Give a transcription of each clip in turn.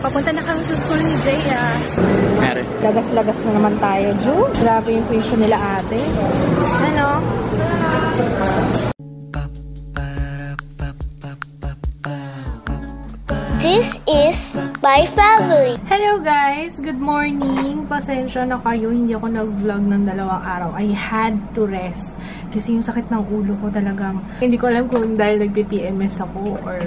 papunta na kami sa school ni Jay, Meron. Lagas-lagas na naman tayo, Ju. Grabe yung tuition nila ate. Ano? This is my family. Hello guys! Good morning! Pasensya na kayo, hindi ako nag-vlog ng 2 araw. I had to rest. Kasi yung sakit ng ulo ko talagang, hindi ko alam kung dahil nagpi-PMS ako or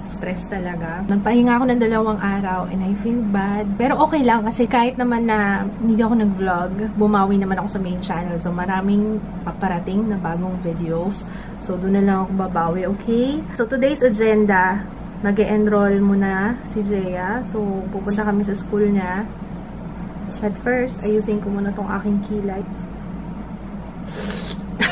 stress talaga. Nagpahinga ako ng 2 araw and I feel bad. Pero okay lang kasi kahit naman na hindi ako nag-vlog, bumawi naman ako sa main channel. So maraming paparating na bagong videos. So doon na lang ako babawi, okay? So today's agenda, mag-e-enroll muna si Jaya. So, pupunta kami sa school niya. At first, ayusin ko muna tong aking kilay.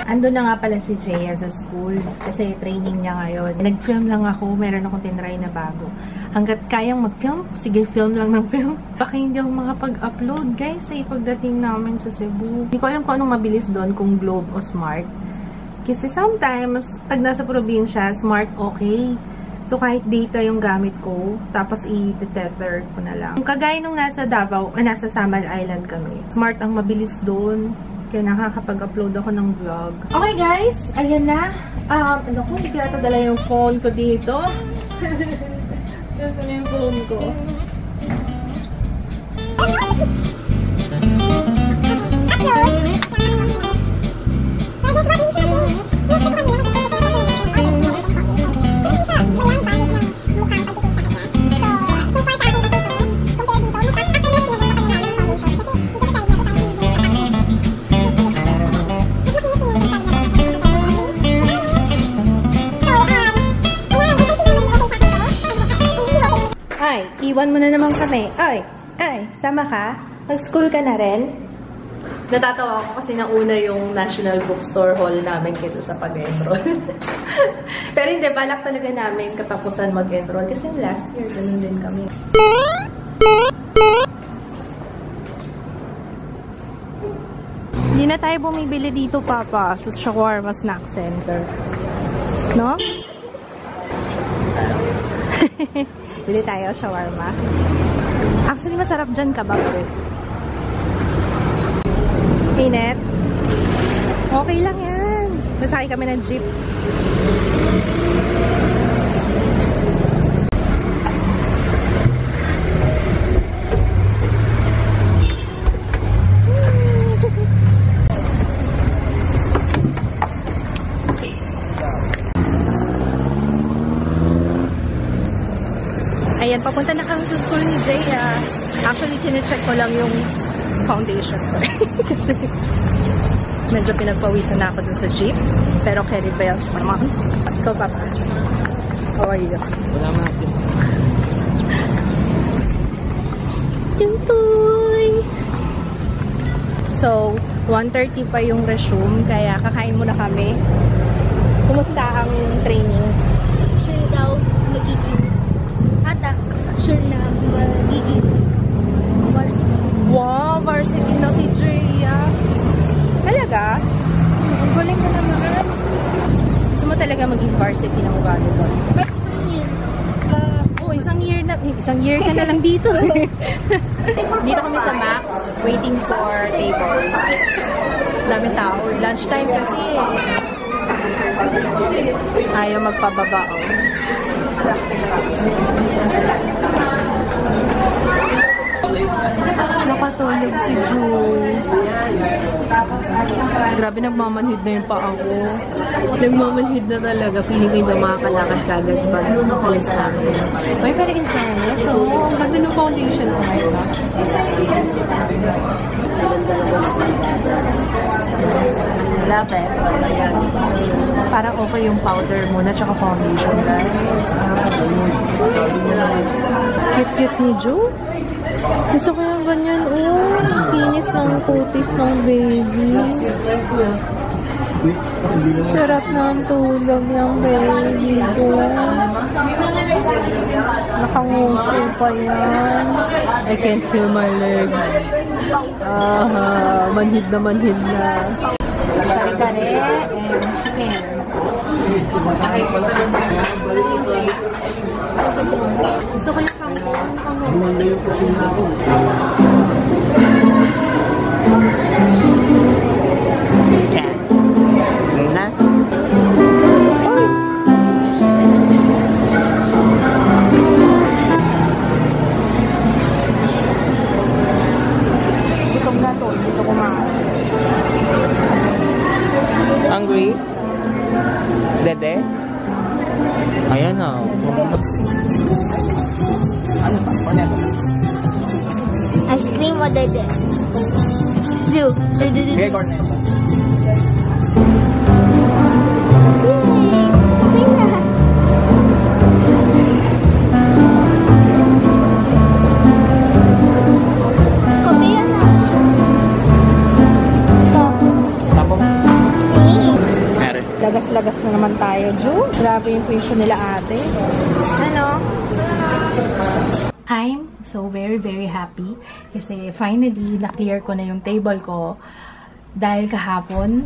Ando na nga pala si Jaya sa school kasi training niya ngayon. Nag-film lang ako. Meron akong tinry na bago. Hanggat kayang mag-film, sige, film lang ng film. Baka hindi ako makapag-upload, guys, sa pagdating namin sa Cebu. Hindi ko alam kung anong mabilis doon, kung Globe o Smart. Kasi sometimes, pag nasa probinsya, Smart okay. So, kahit data yung gamit ko, tapos i-tether ko na lang. Kagaya nung nasa Davao, nasa Samal Island kami. Smart ang mabilis doon. Kaya nakakapag-upload ako ng vlog. Okay guys, ayan na. Ano ko, hindi kaya dala yung phone ko dito. Ito na yung phone ko. Ay, iwan mo na naman kami. Ay, sama ka? Mag-school ka na rin? Natatawa ako kasi nauna yung National Bookstore Hall namin kaysa sa pag-enroll. Pero hindi, balak talaga namin katapusan mag-enroll. Kasi last year, ganun din kami. Hindi na tayo bumibili dito, Papa, sa Shawarma Snack Center. No? Bili tayo, shawarma. Actually, masarap dyan kabab eh. Init? Okay lang yan. Nasakay kami ng jeep. Ayan, papunta na kami sa school ni Jay. Actually, chinecheck ko lang yung foundation ko. Kasi medyo pinagpawisan na ako dun sa jeep. Pero carry bells pa naman. Ikaw, Papa. How are you? Wala natin. Tuntoy! So, 1:30 pa yung resume. Kaya kakain muna kami. Kumusta ang training? Sure daw, magiging sure na magiging varsity. Wow, varsity na si Jaya. Talaga? Ang galing ka naman. Gusto mo talaga maging varsity ng volleyball? Isang year ka na lang dito. Dito kami sa Max, waiting for table. Daming tao. Lunchtime kasi. Ayaw magpababa. Nakatulog si Jules. Grabe, nagmamanhid na yung paa ko. Nagmamanhid na talaga. Feeling ko yung makakalakad kagad pag alis namin. May pero in fairness, so, ang ganda ng foundation ko ngayon. Love it. Parang okay yung powder muna tsaka foundation, guys. Cute-cute ni Ju. Gusto ko yung ganyan. Oh, kinis ng kutis ng baby. Sarap na ang tulog ng baby ko. Nakanguso pa yan. I can't feel my legs. Manhid na manhid na. Kare-kare and chicken. Gusto ko yung kangkong. Sige na. Itong gato, dito kumain. Hungry? Dede? Ayan na. Ano pa? Ano yan? Ice cream o dede? Do. Okay, cornet. Lagas-lagas na naman tayo, Ju. Grabe yung tuition nila ate. Ano? I'm so very, very happy kasi finally, na-clear ko na yung table ko dahil kahapon.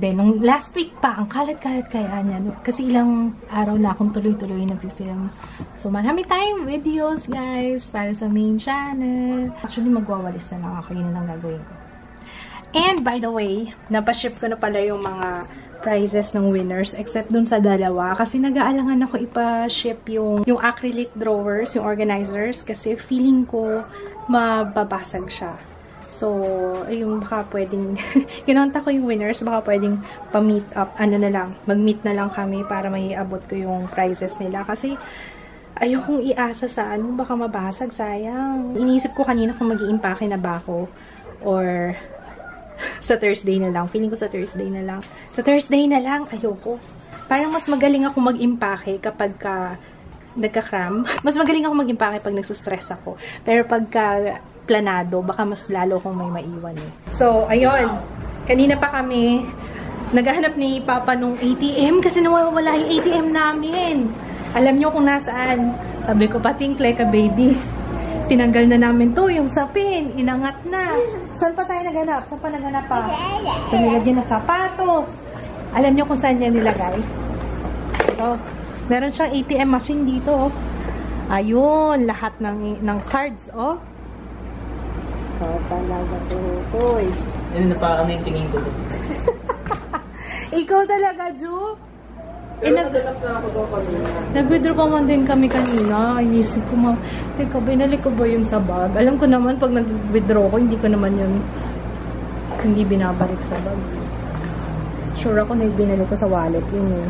Then, nung last week pa, ang kalat-kalat kaya niya. Kasi ilang araw na akong tuloy-tuloy nag-film. So, marami tayong videos, guys, para sa main channel. Actually, magwawalis na lang ako. Yun ang gagawin ko. And, by the way, napaship ko na pala yung mga prizes ng winners except dun sa dalawa kasi nag-aalangan ako ipa-ship yung acrylic drawers, yung organizers kasi feeling ko mababasag siya. So, yung baka pwedeng kinonta ko yung winners, baka pwedeng pa-meet up, ano na lang, mag-meet na lang kami para may abot ko yung prizes nila kasi ayokong iasa sa ano, baka mabasag, sayang. Iniisip ko kanina kung mag-i-impake na ba ako or sa Thursday na lang. Feeling ko sa Thursday na lang. Sa Thursday na lang, ayoko. Parang mas magaling ako mag-impake kapag nagka-cram. Mas magaling ako mag-impake pag nagsustress ako. Pero pagka planado, baka mas lalo akong may maiwan eh. So, ayun. Kanina pa kami naghahanap ni Papa nung ATM kasi nawawala yung ATM namin. Alam nyo kung nasaan. Sabi ko, patinkle ka, baby. Tinanggal na namin to, yung sapin. Inangat na. Saan pa tayo naghanap? Saan pa naghanap pa? So, nilagyan na sapatos. Alam nyo kung saan niya nilagay? So, meron siyang ATM machine dito. Ayun, lahat ng cards, oh. So, talaga tutoy. Ano na pa, ano yung tingin ko? Ikaw talaga, Ju? Nag-withdraw pa man din kami kanina. Inisip ko, teka, binalik ko ba yun sa bag? Alam ko naman, pag nag-withdraw ko, hindi ko naman yun, hindi binabalik sa bag. Sure ako na binalik ko sa wallet yun eh.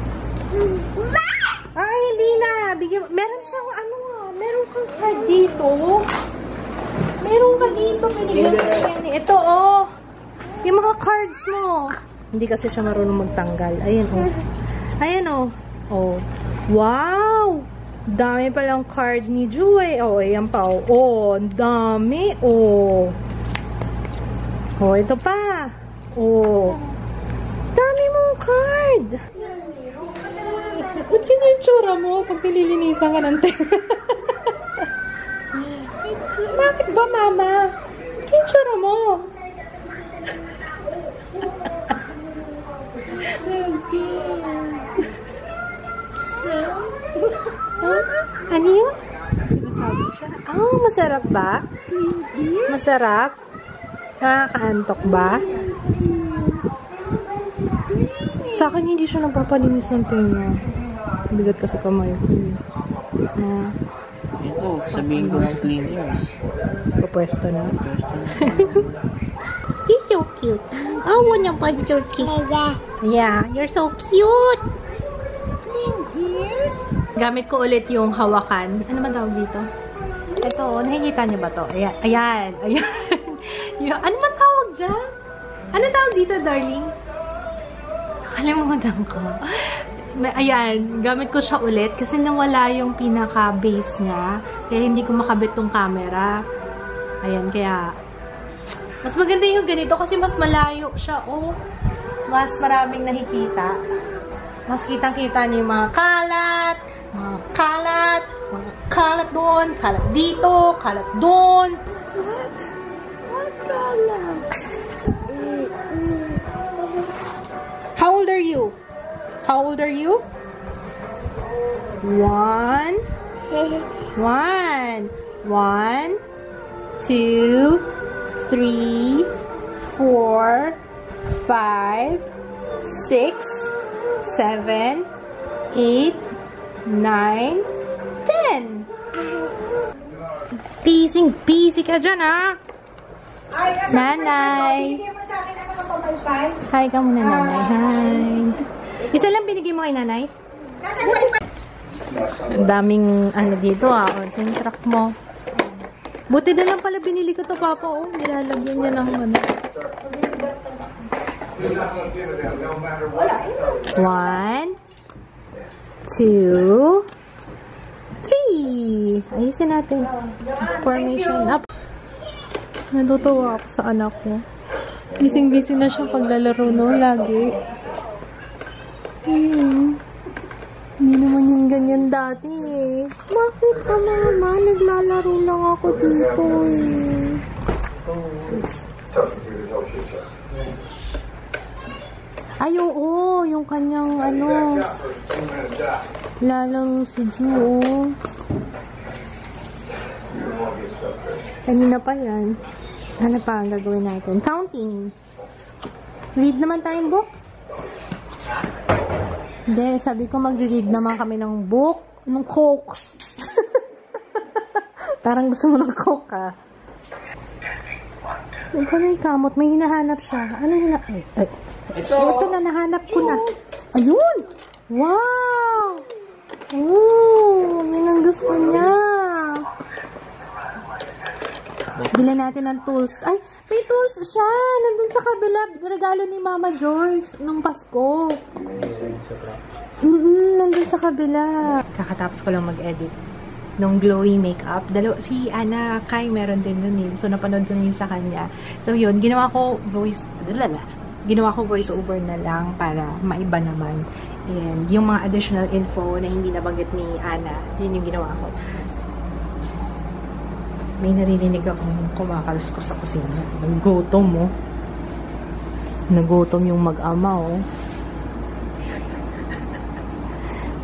Ay, hindi na. Meron siyang, meron kang card dito. Meron ka dito. Pinigyan ko yan eh. Ito, oh. Yung mga cards mo. Hindi kasi siya marunong magtanggal. Ayan, oh. Ayan, oh. Oh. Wow! Dami palang card ni Joy. Oh, ayan pa, oh. Oh, dami. Oh. Oh, ito pa. Oh. Dami mong card. Ba't ganyan yung tsura mo pag nililinisan ka ng tenga? Bakit ba, Mama? Ba't yung tsura mo? Ano yun? Sinasabi siya. Oh, masarap ba? Masarap? Nakakaantok ba? Sa akin, hindi siya nagpapalinis ng tenga. Bigat kasi kamay ko. Ito, sabihin ko ng cleaners. Papwesto na. You're so cute. I wanna punch your cheek. Yeah, you're so cute! Gamit ko ulit yung hawakan. Ano man tawag dito? Ito, nakikita niyo ba to? Ayan, ayan, ayan. Ano man tawag dyan? Ano tawag dito, darling? Nakalimutan ko. Ayan, gamit ko siya ulit kasi nawala yung pinaka-base niya. Kaya hindi ko makabit tong camera. Ayan, kaya mas maganda yung ganito kasi mas malayo siya. Oh, mas maraming nakikita. Mas kitang-kita niyo yung mga kalat, mga kalat doon, kalat dito, kalat doon. What? What kalat? How old are you? 1, 1, 1, 2, 3, 4, 5, 6, 7, 8, 9, 10. Busy ka dyan, ha? Nanay. Hi ka muna, nanay. Hi. Isa lang binigay mo kay nanay? Ang daming ano dito, ha? O, ito yung truck mo. Buti na lang pala binili ko to, Papa. Oh, nilalagyan niya ng ano. 1, 2, 3. Ayusin natin. Formation up. Natutuwa ako sa anak ko. Busy na siya paglalaro, no? Lagi. Hindi naman yung ganyan dati, eh. Bakit ka, Mama? Naglalaro lang ako dito, eh. Ay, oo. Yung kanyang, ano, lalaro si Ju, oh. Kanina pa yan. Ano pa ang gagawin natin? Counting. Read naman tayong book. Hindi, sabi ko mag-read naman kami ng book. Ng Coke. Parang gusto mo ng Coke, ha? Ito na yung kamot. May hinahanap siya. Ano hinahanap? Ito na, nahanap ko na. Ayun! Wow! Oh, yun ang gusto niya. Bila natin ng tools. Ay, may tools siya. Nandun sa kabila. Regalo ni Mama Joyce nung Pasko. Nandun sa kabila. Kakatapos ko lang mag-edit nung glowy makeup. Si Anna Kai meron din nun, eh. So, napanood ko yun sa kanya. So, yun. Ginawa ko voice over na lang para maiba naman. And yung mga additional info na hindi nabanggit ni Anna, yun yung ginawa ko. May naririnig akong kumakaluskos sa kusina. Nagutom, oh. Nagutom yung mag-ama, oh.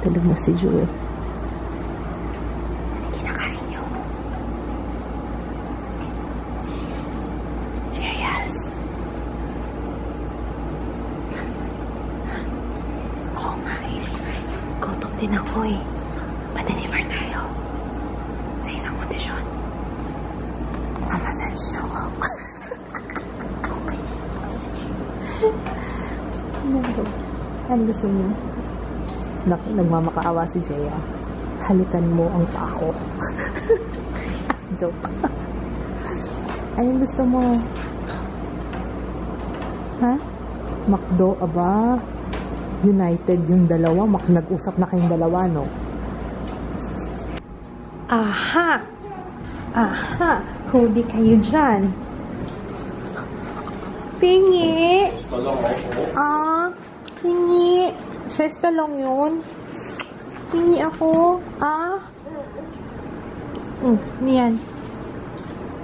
Tulog na si Joey. Hindi na kain niyo. Serious. Oo nga, eh. Gutom din ako, eh. Pa-deliver tayo. Sa isang kondisyon. Mamassage niyo ako. Ano gusto niyo? Nagmamakaawa si Jaya. Halikan mo ang pako. Joke. Anong gusto mo? Ha? McDo, aba? United yung dalawa. Nag-usap na kayong dalawa, no? Aha! Aha! Hudi kayo dyan. Pingi! Ah! Pingi! Stress ka lang yun. Pingi ako. Ah! Yan.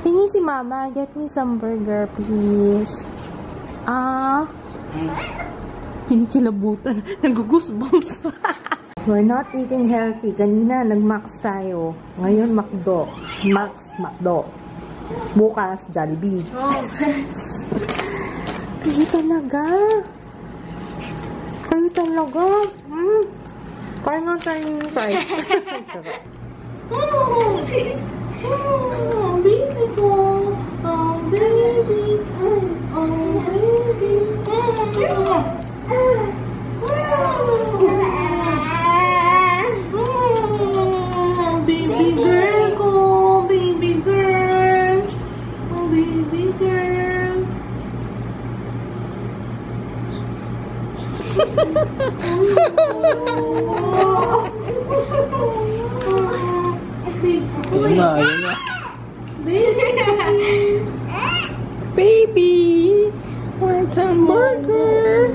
Pingi si Mama. Get me some burger, please. Ah! Kinikilabutan. Nag-goosebumps. We're not eating healthy. Kanina, nag-max tayo. Ngayon, McDo. McDo. Bukas, Jollibee. Oh. Kayo talaga. Kayo talaga. Kaya nga tayo yung price. Oh, baby ko. Oh, baby. Oh, baby. Baby girl ko. Baby girl. Oh, baby girl. Ayun na. Baby, want some burger?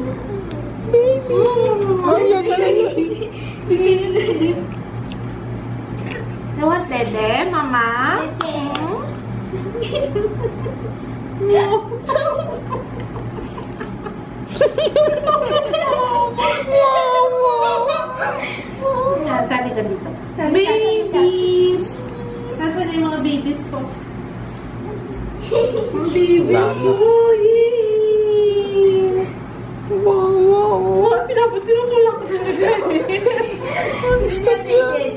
Baby. Ayaw talaga. What, Dede? Mama? Dede? No. Sali ka dito. Babies! Saan pa na yung mga babies ko? Mga babies ko! Yay! Wow! Tinutulak ko talaga eh. Ang gusto dyan.